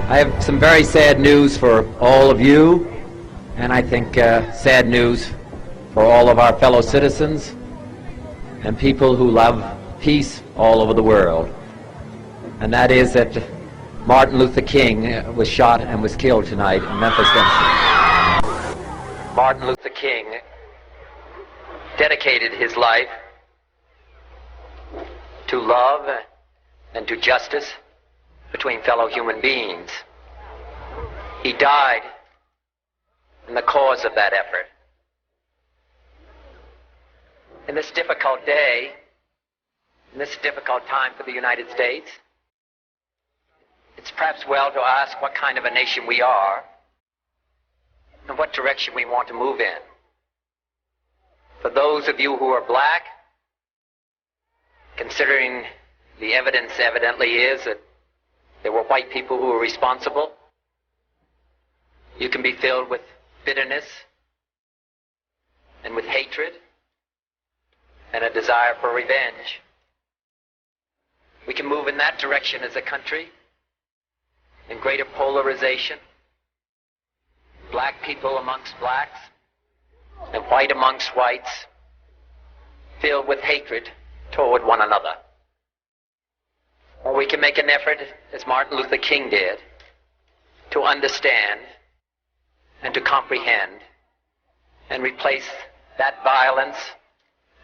I have some very sad news for all of you, and I think sad news for all of our fellow citizens and people who love peace all over the world. And that is that Martin Luther King was shot and was killed tonight in Memphis, Tennessee. Martin Luther King dedicated his life to love and to justice between fellow human beings. He died in the cause of that effort. In this difficult day, in this difficult time for the United States, it's perhaps well to ask what kind of a nation we are and what direction we want to move in. For those of you who are black, considering the evidence evidently is that there were white people who were responsible, you can be filled with bitterness and with hatred and a desire for revenge. We can move in that direction as a country, in greater polarization, black people amongst blacks and white amongst whites, filled with hatred toward one another. Or we can make an effort, as Martin Luther King did, to understand and to comprehend and replace that violence,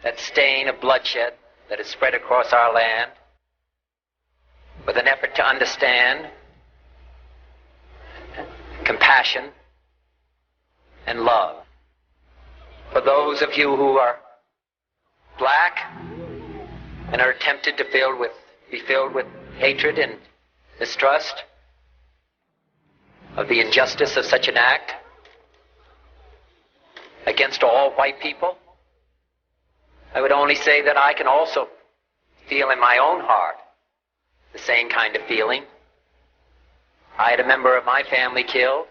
that stain of bloodshed that is spread across our land, with an effort to understand compassion and love. For those of you who are black and are tempted to be filled with hatred and distrust of the injustice of such an act against all white people, I would only say that I can also feel in my own heart the same kind of feeling. I had a member of my family killed,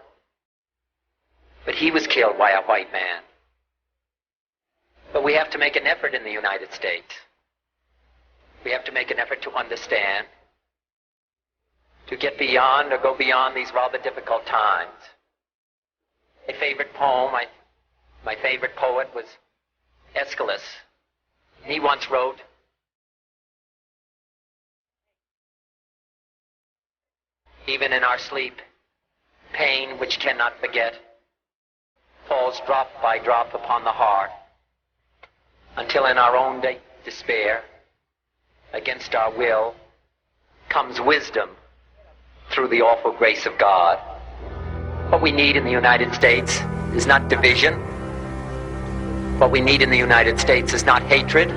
but he was killed by a white man. But we have to make an effort in the United States. We have to make an effort to understand, to get beyond or go beyond these rather difficult times. My favorite poem, my favorite poet was Aeschylus. He once wrote, "Even in our sleep, pain which cannot forget falls drop by drop upon the heart, until in our own despair, against our will, comes wisdom through the awful grace of God." What we need in the United States is not division. What we need in the United States is not hatred.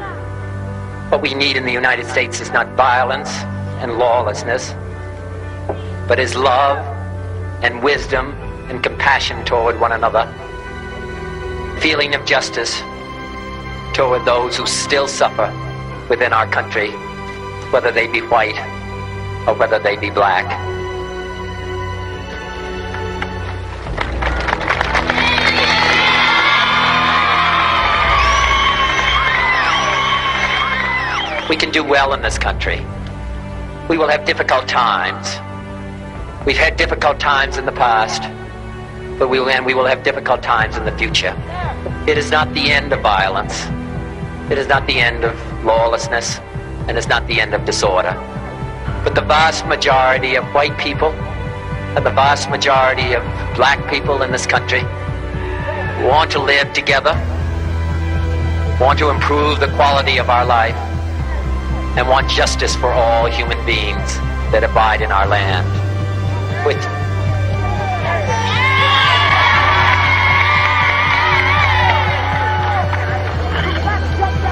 What we need in the United States is not violence and lawlessness, but is love and wisdom and compassion toward one another, feeling of justice toward those who still suffer within our country, whether they be white or whether they be black. We can do well in this country. We will have difficult times. We've had difficult times in the past, but we will have difficult times in the future. It is not the end of violence. It is not the end of lawlessness, and it's not the end of disorder. But the vast majority of white people and the vast majority of black people in this country want to live together, want to improve the quality of our life, and want justice for all human beings that abide in our land.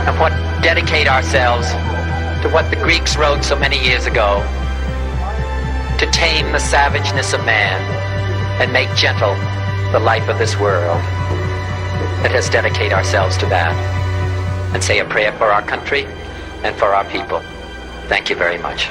And dedicate ourselves to what the Greeks wrote so many years ago, to tame the savageness of man and make gentle the life of this world. Let us dedicate ourselves to that and say a prayer for our country and for our people. Thank you very much.